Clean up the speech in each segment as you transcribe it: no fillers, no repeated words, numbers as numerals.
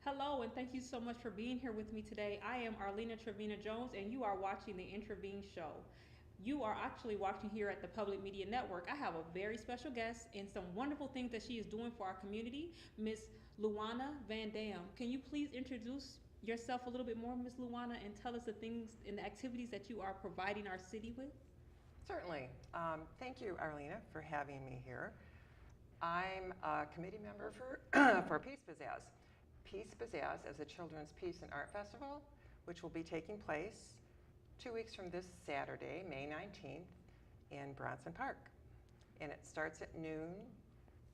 Hello, and thank you so much for being here with me today. I am Arlena Jones, and you are watching the Intervene Show. You are actually watching here at the Public Media Network. I have a very special guest and some wonderful things that she is doing for our community, Miss Luana Van Dam. Can you please introduce yourself a little bit more, Miss Luana, and tell us the things and the activities that you are providing our city with? Certainly. Thank you, Arlena, for having me here. I'm a committee member for Peace Pizzazz. Peace Pizzazz is a children's peace and art festival, which will be taking place 2 weeks from this Saturday, May 19th, in Bronson Park. And it starts at noon,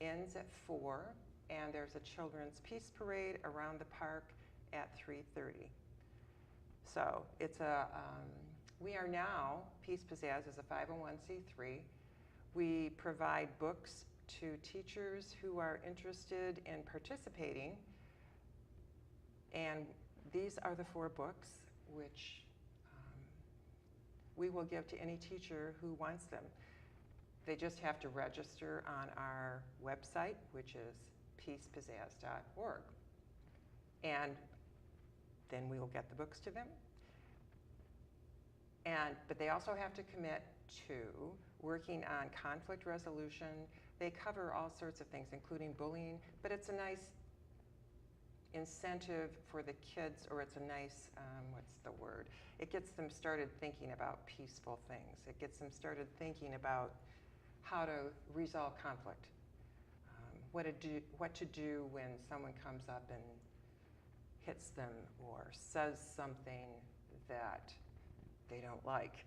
ends at 4, and there's a children's peace parade around the park at 3:30. So we are now, Peace Pizzazz is a 501c3. We provide books to teachers who are interested in participating. And these are the 4 books which we will give to any teacher who wants them. They just have to register on our website, which is peacepizzazz.org. And then we will get the books to them. But they also have to commit to working on conflict resolution. They cover all sorts of things, including bullying, but it's a nice incentive for the kids, or it's a nice, what's the word? It gets them started thinking about peaceful things. It gets them started thinking about how to resolve conflict, what to do when someone comes up and hits them or says something that they don't like,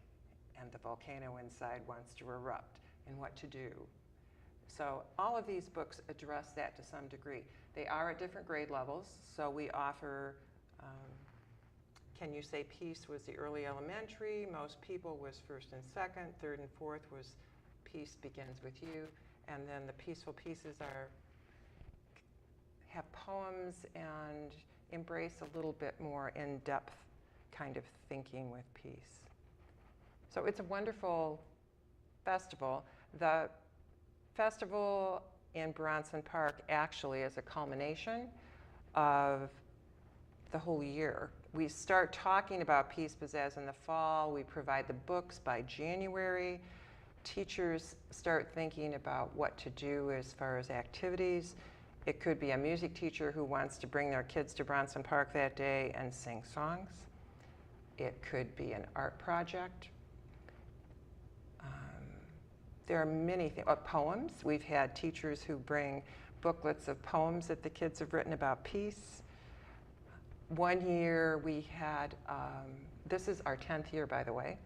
and the volcano inside wants to erupt, and what to do. So all of these books address that to some degree. They are at different grade levels, so we offer, Can You Say Peace was the early elementary, Most People was first and second, third and fourth was Peace Begins With You, and then the Peaceful Pieces have poems and embrace a little bit more in-depth kind of thinking with peace. So it's a wonderful festival. The festival in Bronson Park actually is a culmination of the whole year. We start talking about Peace Pizzazz in the fall. We provide the books by January. Teachers start thinking about what to do as far as activities. It could be a music teacher who wants to bring their kids to Bronson Park that day and sing songs. It could be an art project. There are many things. Poems. We've had teachers who bring booklets of poems that the kids have written about peace. One year we had, this is our 10th year, by the way,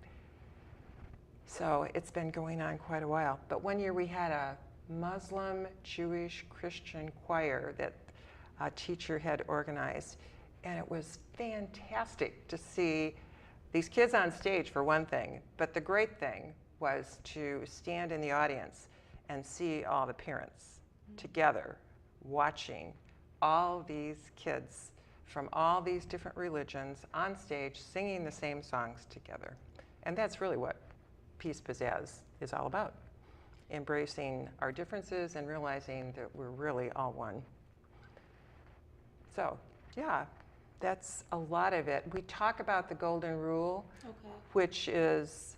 so it's been going on quite a while. But one year we had a Muslim, Jewish, Christian choir that a teacher had organized, and it was fantastic to see these kids on stage, for one thing, but the great thing was to stand in the audience and see all the parents together watching all these kids from all these different religions on stage singing the same songs together. And that's really what Peace Pizzazz is all about, embracing our differences and realizing that we're really all one. So, yeah, that's a lot of it. We talk about the golden rule, which is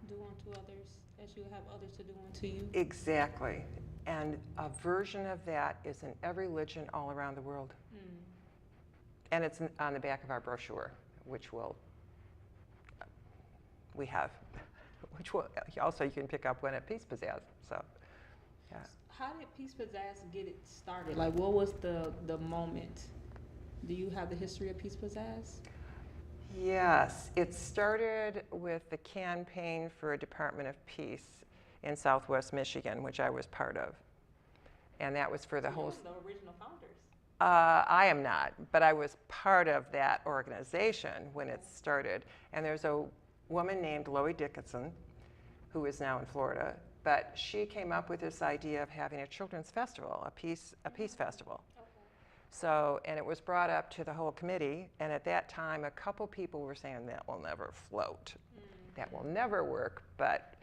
do unto others as you have others to do unto you. Exactly. And a version of that is in every religion all around the world. And it's on the back of our brochure, which we have, which also you can pick up one at Peace Pizzazz. So, yeah. How did Peace Pizzazz get it started? Like, what was the moment? Do you have the history of Peace Pizzazz? Yes, it started with the campaign for a Department of Peace in Southwest Michigan, which I was part of. And that was for the whole... the original founders. I am not, but I was part of that organization when it started. And there's a woman named Loie Dickinson, who is now in Florida, but she came up with this idea of having a children's festival, a peace festival. So, and it was brought up to the whole committee, and at that time, a couple people were saying that will never float. That will never work, but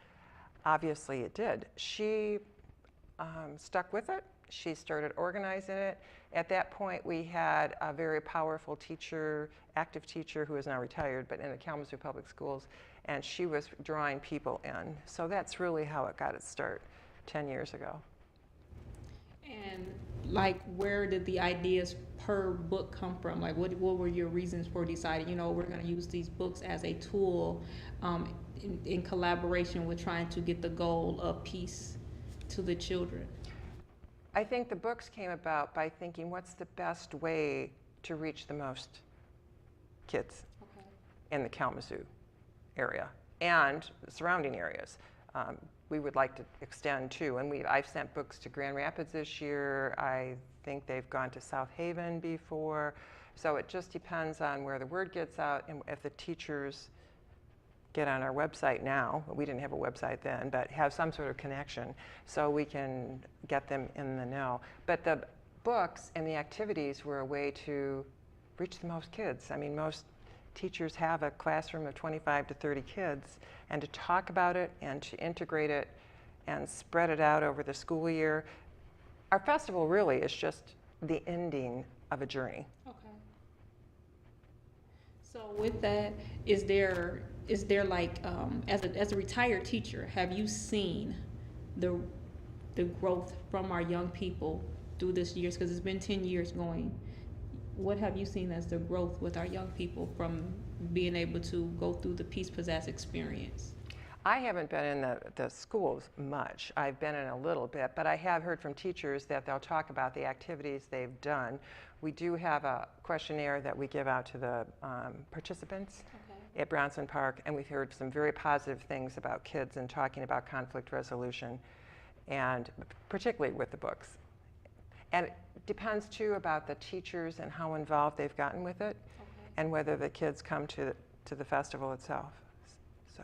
obviously it did. She stuck with it, she started organizing it. At that point, we had a very powerful teacher, active teacher who is now retired, but in the Kalamazoo Public Schools, and she was drawing people in. So that's really how it got its start 10 years ago. And like, where did the ideas per book come from? Like, what were your reasons for deciding, you know, we're going to use these books as a tool in collaboration with trying to get the goal of peace to the children? I think the books came about by thinking, what's the best way to reach the most kids in the Kalamazoo area and the surrounding areas? We would like to extend too, and I've sent books to Grand Rapids this year. I think they've gone to South Haven before. So it just depends on where the word gets out and if the teachers get on our website now. We didn't have a website then, but have some sort of connection so we can get them in the know. But the books and the activities were a way to reach the most kids. I mean, most teachers have a classroom of 25 to 30 kids, and to talk about it and to integrate it and spread it out over the school year. Our festival really is just the ending of a journey. Okay. So with that, is there like, as a retired teacher, have you seen the growth from our young people through this years? Because it's been 10 years going. What have you seen as the growth with our young people from being able to go through the Peace Pizzazz experience? I haven't been in the schools much. I've been in a little bit, but I have heard from teachers that they'll talk about the activities they've done. We do have a questionnaire that we give out to the participants at Bronson Park, and we've heard some very positive things about kids and talking about conflict resolution, and particularly with the books. And it depends too about the teachers and how involved they've gotten with it, and whether the kids come to the festival itself. So,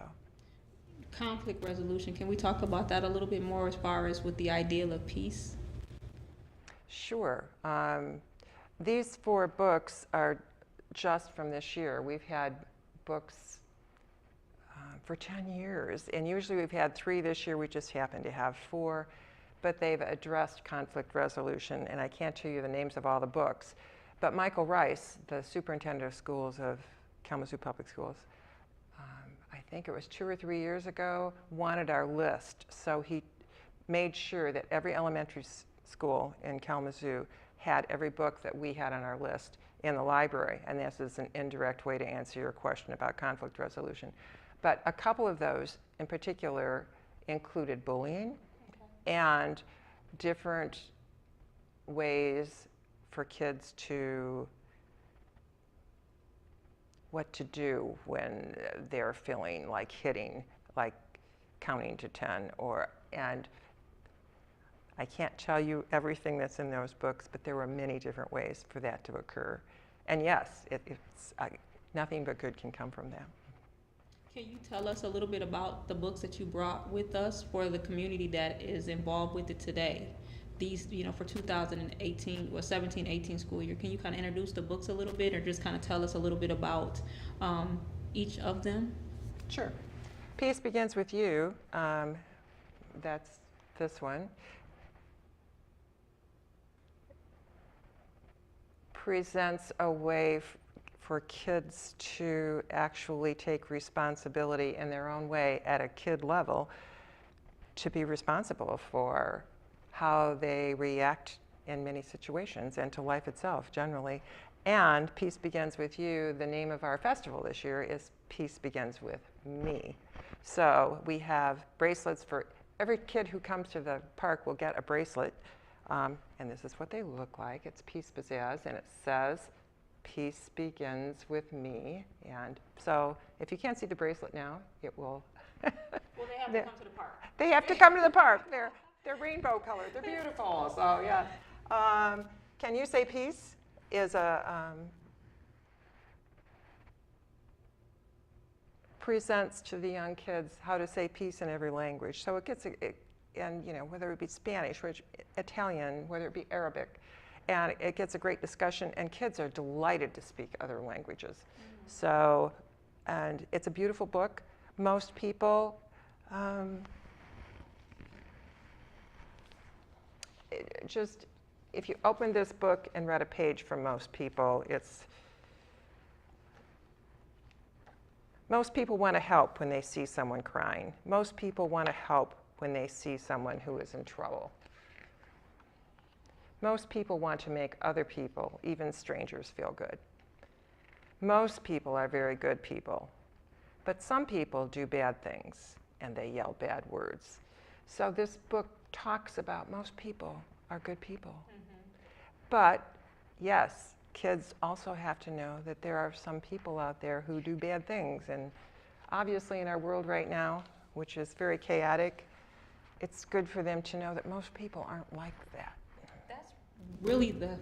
conflict resolution, can we talk about that a little bit more as far as with the ideal of peace? Sure. These 4 books are just from this year. We've had books for 10 years, and usually we've had 3 this year. We just happen to have 4, but they've addressed conflict resolution, and I can't tell you the names of all the books. But Michael Rice, the superintendent of schools of Kalamazoo Public Schools, I think it was 2 or 3 years ago, wanted our list. So he made sure that every elementary school in Kalamazoo had every book that we had on our list in the library. And this is an indirect way to answer your question about conflict resolution. But a couple of those in particular included bullying and different ways for kids to what to do when they're feeling like hitting, like counting to 10, and I can't tell you everything that's in those books, but there were many different ways for that to occur. And yes, it's nothing but good can come from that. Can you tell us a little bit about the books that you brought with us for the community that is involved with it today? These, you know, for 2018 or 17-18 school year, can you kind of introduce the books a little bit, or just kind of tell us a little bit about each of them? Sure. Peace Begins With You. That's this one. Presents a way for kids to actually take responsibility in their own way at a kid level, to be responsible for how they react in many situations and to life itself generally. And Peace Begins With You, the name of our festival this year is Peace Begins With Me. So we have bracelets for every kid who comes to the park will get a bracelet. And this is what they look like. It's Peace Pizzazz, and it says, Peace Begins With Me. And so if you can't see the bracelet now, it will. Well, they have to come to the park. They have to come to the park. They're rainbow colored. They're beautiful. So yeah. Can you say peace? Is a presents to the young kids how to say peace in every language. So it gets and you know, whether it be Spanish, Italian, whether it be Arabic, and it gets a great discussion, and kids are delighted to speak other languages. So, and it's a beautiful book. Most people, just, if you open this book and read a page from most people, most people want to help when they see someone crying. Most people want to help when they see someone who is in trouble. Most people want to make other people, even strangers, feel good. Most people are very good people, but some people do bad things and they yell bad words. So this book talks about most people are good people. But yes, kids also have to know that there are some people out there who do bad things. And obviously in our world right now, which is very chaotic, it's good for them to know that most people aren't like that. That's really the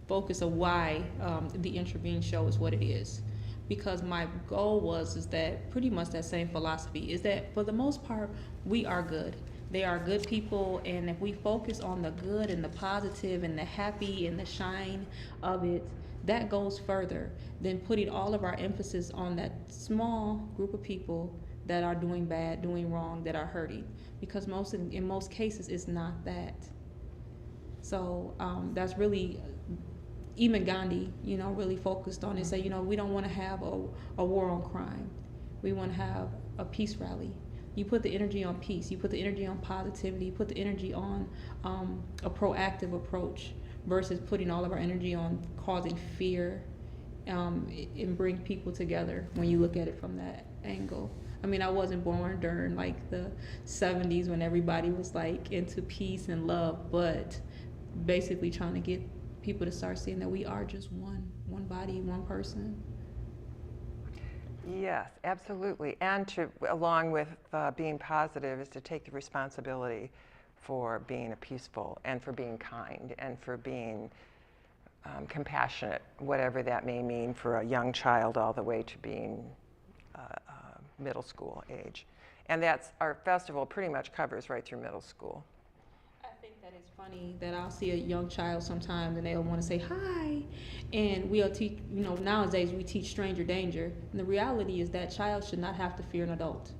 focus of why the Intervene show is what it is. Because my goal is that pretty much that same philosophy is that for the most part, we are good. They are good people, and if we focus on the good and the positive and the happy and the shine of it, that goes further than putting all of our emphasis on that small group of people that are doing bad, doing wrong, that are hurting. Because in most cases, it's not that. So that's really, even Gandhi, really focused on it. Say, we don't want to have a war on crime. We want to have a peace rally. You put the energy on peace. You put the energy on positivity. You put the energy on a proactive approach versus putting all of our energy on causing fear and bring people together when you look at it from that angle. I mean, I wasn't born during like the 70s when everybody was like into peace and love, but basically trying to get people to start seeing that we are just one body, one person. Yes, absolutely. And along with being positive is to take the responsibility for being peaceful and for being kind and for being compassionate, whatever that may mean for a young child all the way to being middle school age. And our festival pretty much covers right through middle school. I think that it's funny that I'll see a young child sometimes and they'll want to say hi, and we'll teach, nowadays we teach stranger danger, and the reality is that child should not have to fear an adult.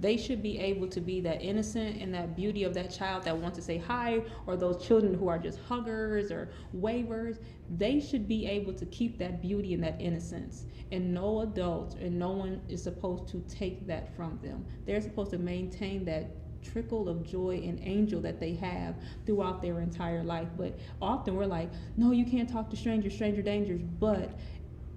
They should be able to be that innocent and that beauty of that child that wants to say hi, or those children who are just huggers or wavers. They should be able to keep that beauty and that innocence, and no adult and no one is supposed to take that from them. They're supposed to maintain that trickle of joy and angel that they have throughout their entire life. But often we're like, no, you can't talk to strangers, stranger dangers. But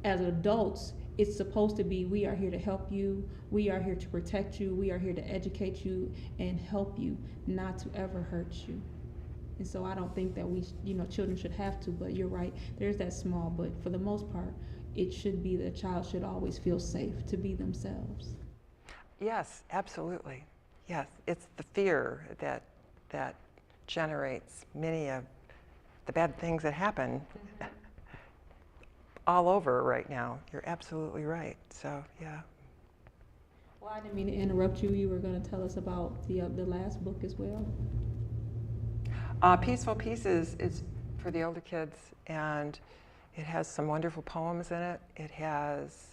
as adults, it's supposed to be, we are here to help you, we are here to protect you, we are here to educate you and help you, not to ever hurt you. And so I don't think that children should have to, but you're right, there's that small, but for the most part, it should be that a child should always feel safe to be themselves. Yes, absolutely. Yes, it's the fear that generates many of the bad things that happen all over right now. You're absolutely right. So, yeah. Well, I didn't mean to interrupt you. You were going to tell us about the last book as well. Peaceful Pieces is for the older kids, and it has some wonderful poems in it. It has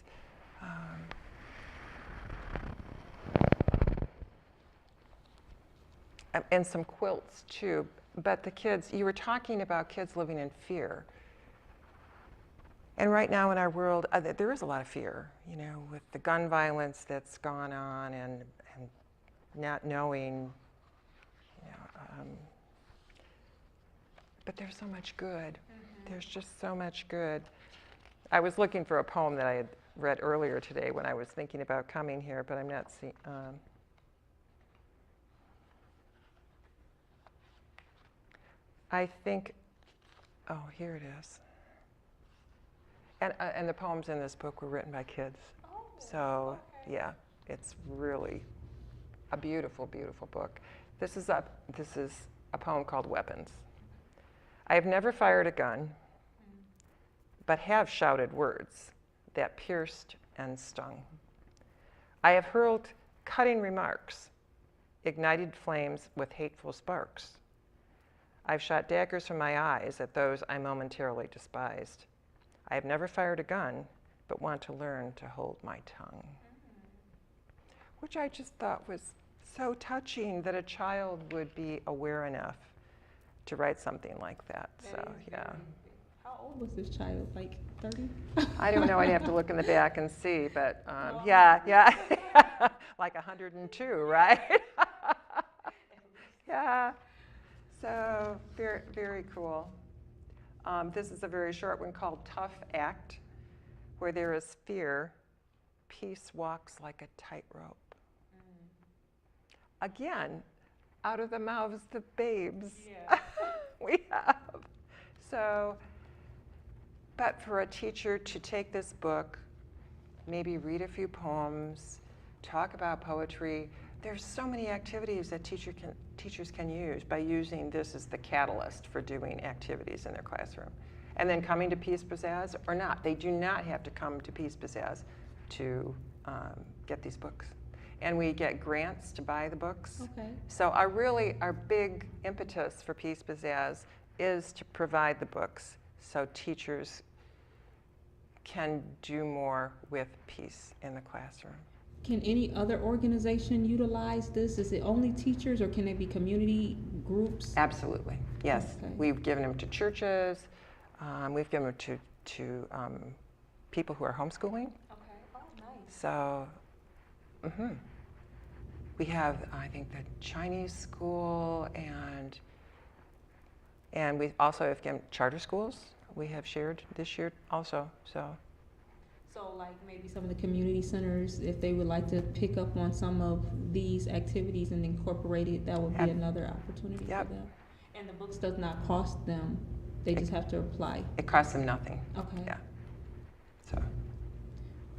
and some quilts too. But the kids, you were talking about kids living in fear. And right now in our world, there is a lot of fear, with the gun violence that's gone on and not knowing, but there's so much good. Mm-hmm. There's just so much good. I was looking for a poem that I had read earlier today when I was thinking about coming here, but I'm not seeing. I think, here it is. And the poems in this book were written by kids. Oh, so, okay. Yeah, it's really a beautiful, beautiful book. This is a poem called Weapons. I have never fired a gun, but have shouted words that pierced and stung. I have hurled cutting remarks, ignited flames with hateful sparks. I've shot daggers from my eyes at those I momentarily despised. I have never fired a gun, but want to learn to hold my tongue. Which I just thought was so touching that a child would be aware enough to write something like that. So, yeah. How old was this child? Like 30? I don't know. I'd have to look in the back and see, but Well, yeah. Like 102, right? Yeah. So very, very cool. This is a very short one called Tough Act. Where there is fear, peace walks like a tightrope. Again, out of the mouths of babes. Yeah. We have. So, but for a teacher to take this book, maybe read a few poems, talk about poetry, there's so many activities that teachers can use by using this as the catalyst for doing activities in their classroom. And then coming to Peace Pizzazz or not. They do not have to come to Peace Pizzazz to get these books. And we get grants to buy the books. Okay. So our big impetus for Peace Pizzazz is to provide the books so teachers can do more with peace in the classroom. Can any other organization utilize this? Is it only teachers, or can it be community groups? Absolutely, yes. Okay. We've given them to churches. We've given them to people who are homeschooling. Okay. Oh, nice. So, we have, I think, the Chinese school, and we also have given charter schools. We have shared this year also. So like maybe some of the community centers, if they would like to pick up on some of these activities and incorporate it, that would be another opportunity for them. And the books does not cost them; they just have to apply. It costs them nothing. Okay. Yeah. So.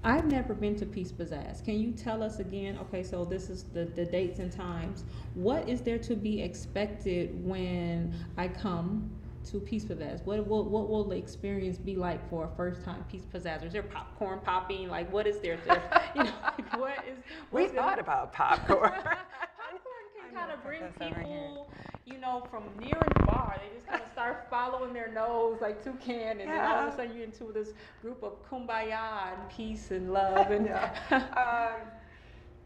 I've never been to Peace Pizzazz. Can you tell us again? Okay, so this is the dates and times. What is there to be expected when I come to Peace Pizzazz? What will the experience be like for a first time Peace Pizzazz? Is there popcorn popping? Like, what is there? We thought about popcorn. Popcorn can kind of bring people, from near and far. They just kind of start following their nose like toucan, and then all of a sudden you're into this group of kumbaya and peace and love. And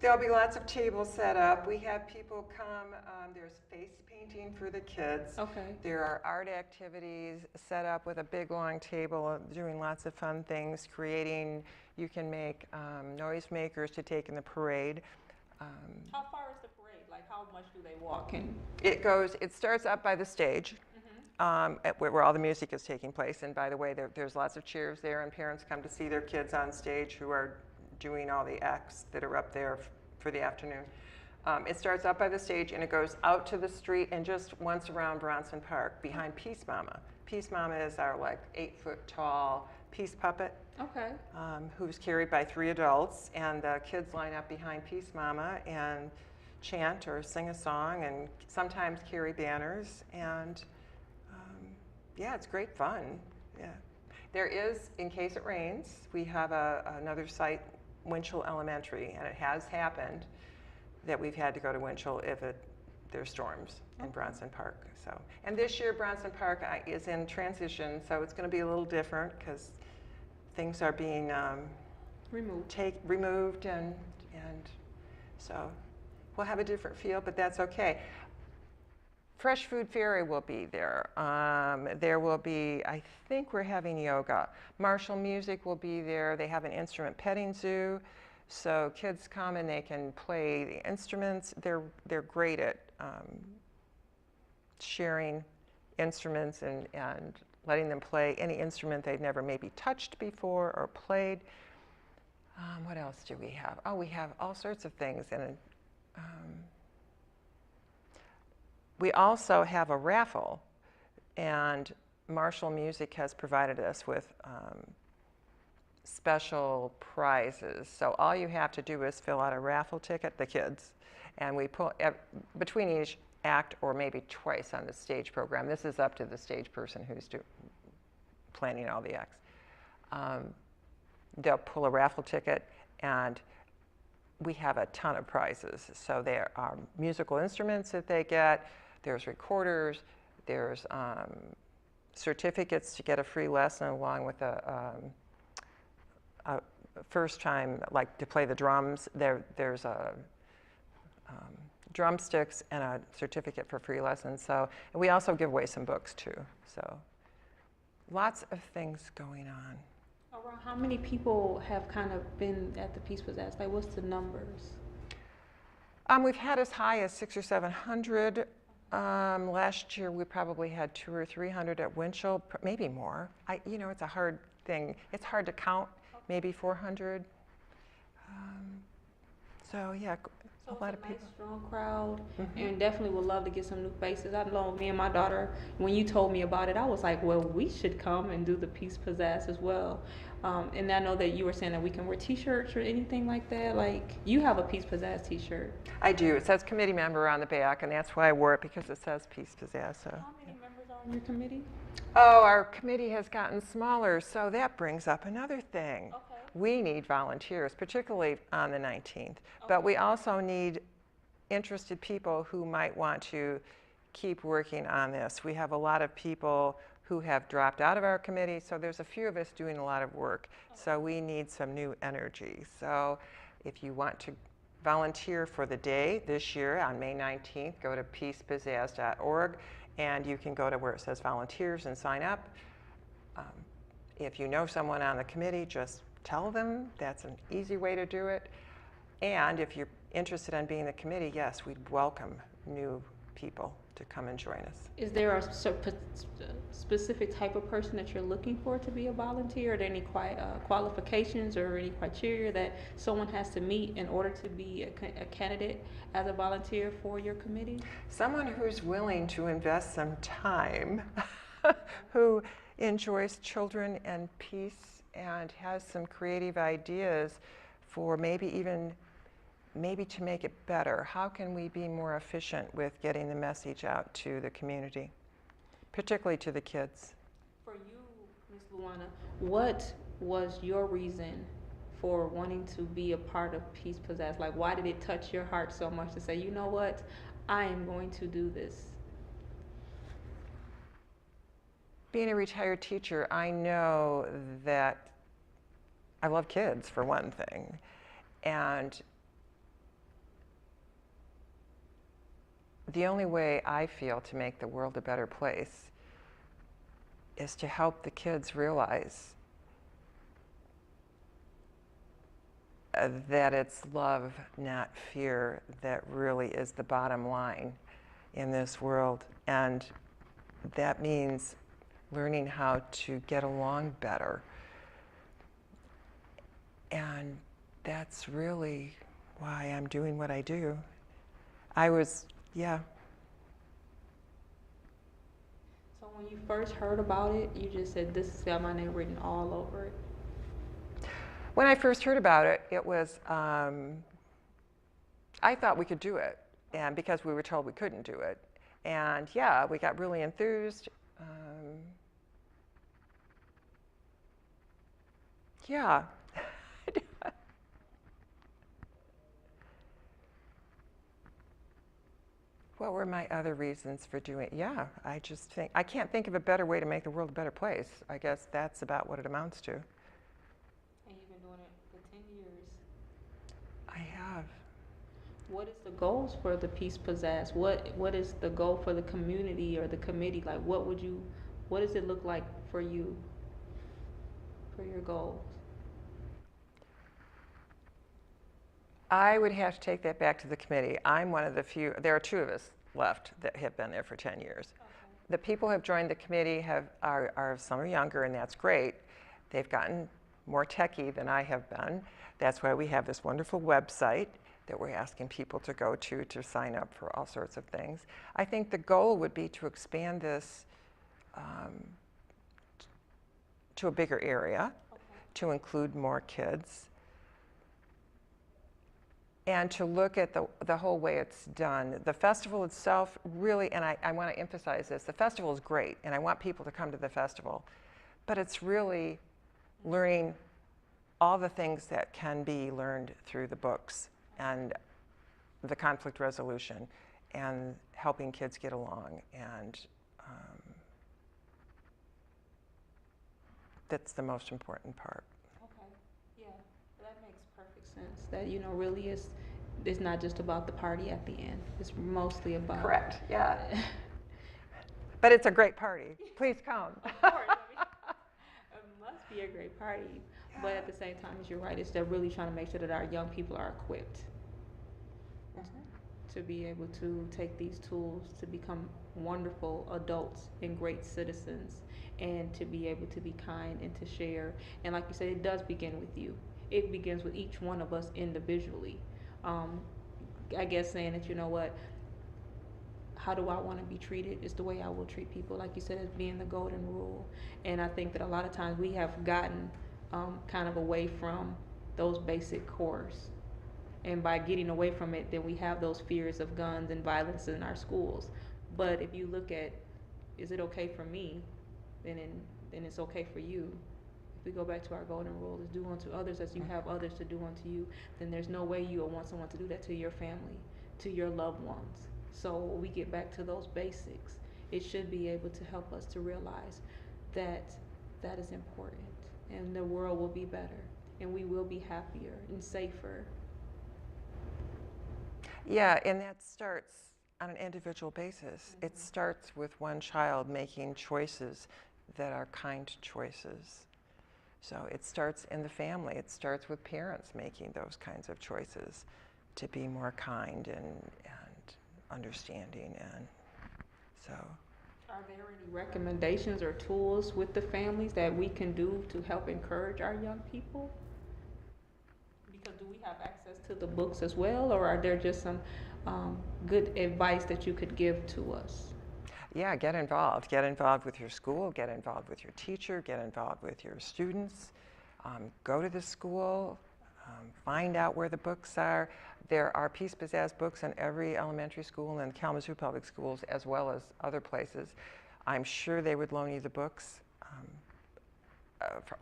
there'll be lots of tables set up. We have people come. There's face painting for the kids. Okay. There are art activities set up with a big long table, doing lots of fun things, you can make noise makers to take in the parade. How far is the parade? Like, how much do they walk in? It starts up by the stage, where all the music is taking place. And by the way, there's lots of chairs there, and parents come to see their kids on stage who are doing all the acts that are up there for the afternoon. It starts up by the stage, and it goes out to the street and just once around Bronson Park behind Peace Mama. Peace Mama is our 8-foot tall peace puppet. Okay. Who's carried by 3 adults, and the kids line up behind Peace Mama and chant or sing a song, and sometimes carry banners, and it's great fun. Yeah, there is, in case it rains, we have another site, Winchell Elementary, and it has happened that we've had to go to Winchell if there's storms in Bronson Park. So, and this year Bronson Park is in transition, so it's going to be a little different because things are being removed, and so we'll have a different feel, but that's okay. Fresh Food Fairy will be there. There will be, I think we're having yoga. Martial music will be there. They have an instrument petting zoo. So kids come and they can play the instruments. They're great at sharing instruments and letting them play any instrument they've never maybe touched before or played. What else do we have? Oh, we have all sorts of things. And we also have a raffle, and Martial Music has provided us with special prizes. So all you have to do is fill out a raffle ticket, the kids, and we pull between each act or maybe twice on the stage program. This is up to the stage person who's planning all the acts. They'll pull a raffle ticket, and we have a ton of prizes. So there are musical instruments that they get, there's recorders, there's certificates to get a free lesson along with a first time, like to play the drums. There's a drumsticks and a certificate for free lessons. So, and we also give away some books too. So lots of things going on. Around how many people have kind of been at the Peace Pizzazz? Like, what's the numbers? We've had as high as 600 or 700. Last year we probably had 200 or 300 at Winchell, maybe more. It's a hard thing. It's hard to count. Maybe 400. So yeah, So a lot it's of a people. nice, strong crowd, Mhm. and definitely would love to get some new faces. I know me and my daughter, when you told me about it, I was like, well, we should come and do the Peace Pizzazz as well. And I know that you were saying that we can wear T-shirts or anything like that. Like, you have a Peace Pizzazz T-shirt. I do. It says committee member on the back, and that's why I wore it, because it says Peace Pizzazz. So. How many members are on your committee? Oh, our committee has gotten smaller, so that brings up another thing. Okay. We need volunteers, particularly on the 19th, but we also need interested people who might want to keep working on this. We have a lot of people who have dropped out of our committee, so there's a few of us doing a lot of work. So we need some new energy. So if you want to volunteer for the day this year on May 19th, go to peacepizzazz.org, and you can go to where it says volunteers and sign up. If you know someone on the committee, just tell them. That's an easy way to do it. And if you're interested in being the committee, yes, we'd welcome new people to come and join us. Is there a specific type of person that you're looking for to be a volunteer? Are there any qualifications or any criteria that someone has to meet in order to be a candidate as a volunteer for your committee? Someone who's willing to invest some time, who enjoys children and peace and has some creative ideas for maybe to make it better. How can we be more efficient with getting the message out to the community, particularly to the kids? For you, Ms. Luana, what was your reason for wanting to be a part of Peace Pizzazz? Like, why did it touch your heart so much to say, you know what, I am going to do this? Being a retired teacher, I know that I love kids, for one thing. And the only way I feel to make the world a better place is to help the kids realize that it's love, not fear, that really is the bottom line in this world. And that means learning how to get along better. And that's really why I'm doing what I do. Yeah. So when you first heard about it, you just said, this has got my name written all over it. When I first heard about it, it was, I thought we could do it, and because we were told we couldn't do it. And yeah, we got really enthused. Yeah. What were my other reasons for doing it? Yeah, I just think, I can't think of a better way to make the world a better place. I guess that's about what it amounts to. And you've been doing it for 10 years. I have. What is the goals for the Peace Pizzazz? What is the goal for the community or the committee? Like, what does it look like for you, for your goals? I would have to take that back to the committee. I'm one of the few, there are two of us left that have been there for 10 years. Okay. The people who have joined the committee are some are younger, and that's great. They've gotten more techie than I have been. That's why we have this wonderful website that we're asking people to go to sign up for all sorts of things. I think the goal would be to expand this to a bigger area, okay, to include more kids, and to look at the whole way it's done. The festival itself really, and I want to emphasize this, the festival is great, and I want people to come to the festival, but it's really learning all the things that can be learned through the books and the conflict resolution and helping kids get along. And that's the most important part. Okay, yeah, that makes perfect sense. That, really is it's not just about the party at the end. It's mostly about. Correct, yeah. But it's a great party. Please come. Of course. It must be a great party. But at the same time, as you're right, it's they're really trying to make sure that our young people are equipped to be able to take these tools to become wonderful adults and great citizens, and to be able to be kind and to share. And like you said, it does begin with you. It begins with each one of us individually. I guess saying that, you know what, how do I want to be treated is the way I will treat people, like you said, as being the golden rule. And I think that a lot of times we have gotten kind of away from those basic cores. And by getting away from it, then we have those fears of guns and violence in our schools. But if you look at, is it okay for me? Then it's okay for you. If we go back to our golden rule, is do unto others as you have others to do unto you, then there's no way you will want someone to do that to your family, to your loved ones. So we get back to those basics. It should be able to help us to realize that that is important, and the world will be better, and we will be happier and safer. Yeah, and that starts on an individual basis. It starts with one child making choices that are kind choices. So it starts in the family. It starts with parents making those kinds of choices to be more kind and understanding. And so, are there any recommendations or tools with the families that we can do to help encourage our young people? Because do we have access to the books as well, or are there just some good advice that you could give to us? Yeah, get involved. Get involved with your school, get involved with your teacher, get involved with your students. Go to the school, find out where the books are. There are Peace Pizzazz books in every elementary school and Kalamazoo Public Schools, as well as other places. I'm sure they would loan you the books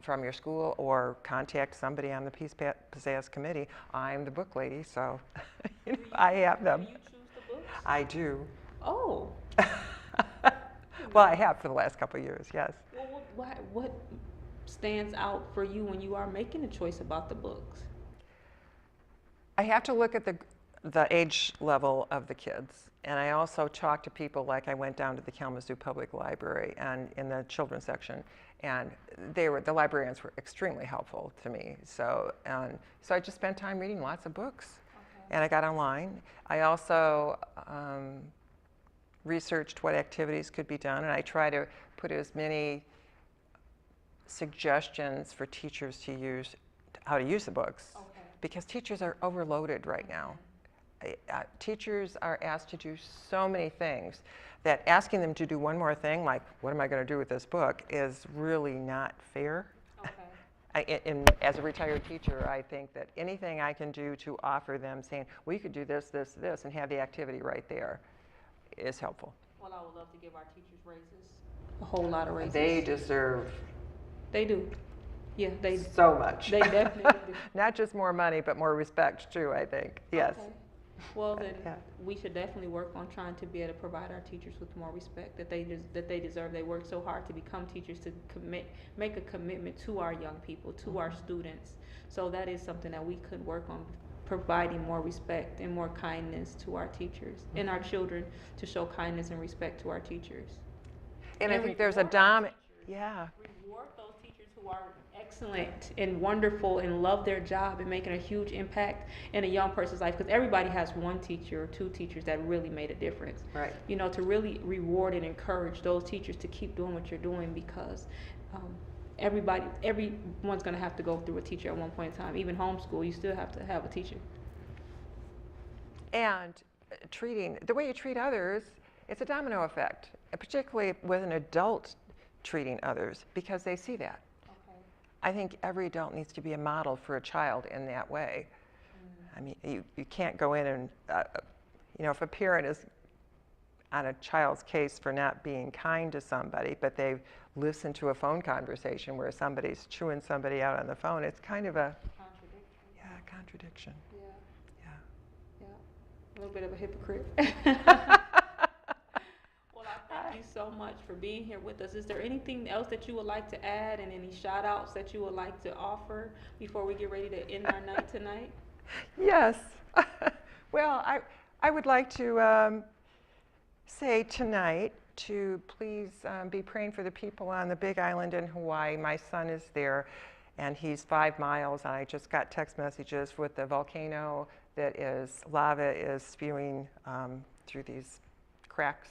from your school, or contact somebody on the Peace Pizzazz committee. I'm the book lady, so you know, I have them. Do you choose the books? I do. Oh. Well, I have for the last couple of years, yes. Well, what stands out for you when you are making a choice about the books? I have to look at the age level of the kids. And I also talk to people, like I went down to the Kalamazoo Public Library and in the children's section, and the librarians were extremely helpful to me. So I just spent time reading lots of books. Okay. And I got online. I also researched what activities could be done, and I try to put as many suggestions for teachers to use, how to use the books. Okay. Because teachers are overloaded right now. Teachers are asked to do so many things that asking them to do one more thing, like what am I going to do with this book, is really not fair. Okay. As a retired teacher, I think that anything I can do to offer them, saying, well, you could do this, this, this, and have the activity right there, is helpful. Well, I would love to give our teachers raises, a whole lot of raises. They deserve. They do. Yeah, they so much. They definitely do. Not just more money, but more respect too, I think. Yes. Okay. Well, then we should definitely work on trying to be able to provide our teachers with more respect that they deserve. They work so hard to become teachers, to make a commitment to our young people, to our students. So that is something that we could work on, providing more respect and more kindness to our teachers and our children, to show kindness and respect to our teachers. And I think there's a reward those teachers who are excellent and wonderful and love their job and making a huge impact in a young person's life, because everybody has one teacher or two teachers that really made a difference. Right. You know, to really reward and encourage those teachers to keep doing what you're doing, because everyone's going to have to go through a teacher at one point in time. Even homeschool, you still have to have a teacher. And the way you treat others, it's a domino effect, particularly with an adult treating others, because they see that. Okay. I think every adult needs to be a model for a child in that way. I mean, you can't go in and, if a parent is on a child's case for not being kind to somebody, but they've listened to a phone conversation where somebody's chewing somebody out on the phone, it's kind of a contradiction. Yeah. A little bit of a hypocrite. Thank you so much for being here with us. Is there anything else that you would like to add, and any shout outs that you would like to offer before we get ready to end our night tonight? Yes. Well, I would like to say tonight to please be praying for the people on the Big Island in Hawaii. My son is there, and he's 5 miles, and I just got text messages with the volcano that is, lava is spewing through these cracks.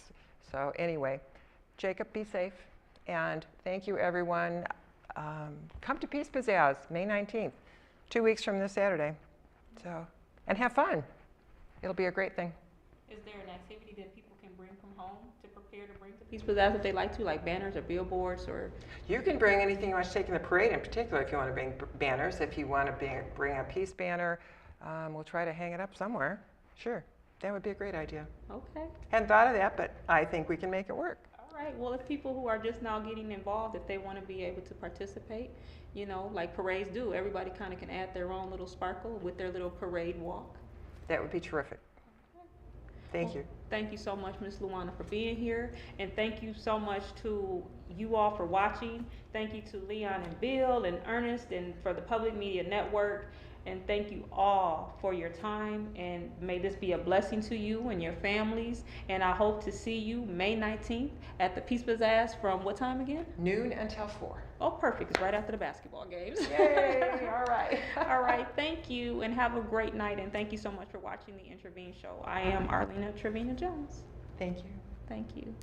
So anyway, Jacob, be safe, and thank you, everyone. Come to Peace Pizzazz, May 19th, 2 weeks from this Saturday. So, and have fun. It'll be a great thing. Is there an activity that people can bring from home to prepare to bring to Peace Pizzazz if they like to, like banners or billboards or? You can bring anything you want to take in the parade, in particular if you want to bring banners. If you want to bring a peace banner, we'll try to hang it up somewhere. Sure, that would be a great idea. Okay. Hadn't thought of that, but I think we can make it work. All right. Well, if people who are just now getting involved, if they want to be able to participate, you know, like parades do, everybody kind of can add their own little sparkle with their little parade walk. That would be terrific. Thank you. Thank you so much, Ms. Luana, for being here. And thank you so much to you all for watching. Thank you to Leon and Bill and Ernest and for the Public Media Network. And thank you all for your time. And may this be a blessing to you and your families. And I hope to see you May 19th at the Peace Pizzazz from what time again? Noon until 4. Oh, perfect. It's right after the basketball games. Yay! All right. All right. Thank you, and have a great night. And thank you so much for watching the Intervene Show. I am Arlena T. Jones. Thank you. Thank you.